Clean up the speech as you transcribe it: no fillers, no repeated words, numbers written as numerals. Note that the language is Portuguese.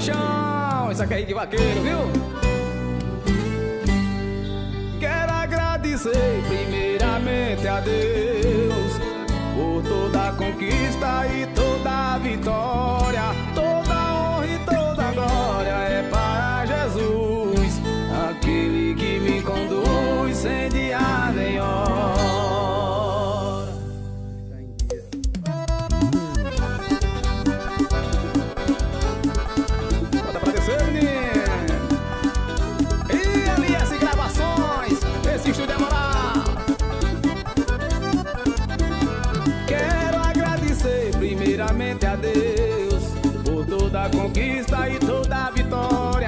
paixão. Isso aqui é de vaqueiro, viu? Quero agradecer primeiramente a Deus por toda a conquista e toda a vitória. Toda honra e toda glória é para Jesus, aquele que me conduz sem dia nem hora. Bota pra descer, menino. E LS Gravações, esse estúdio é moral. Quero agradecer primeiramente a Deus por toda a conquista e toda a vitória.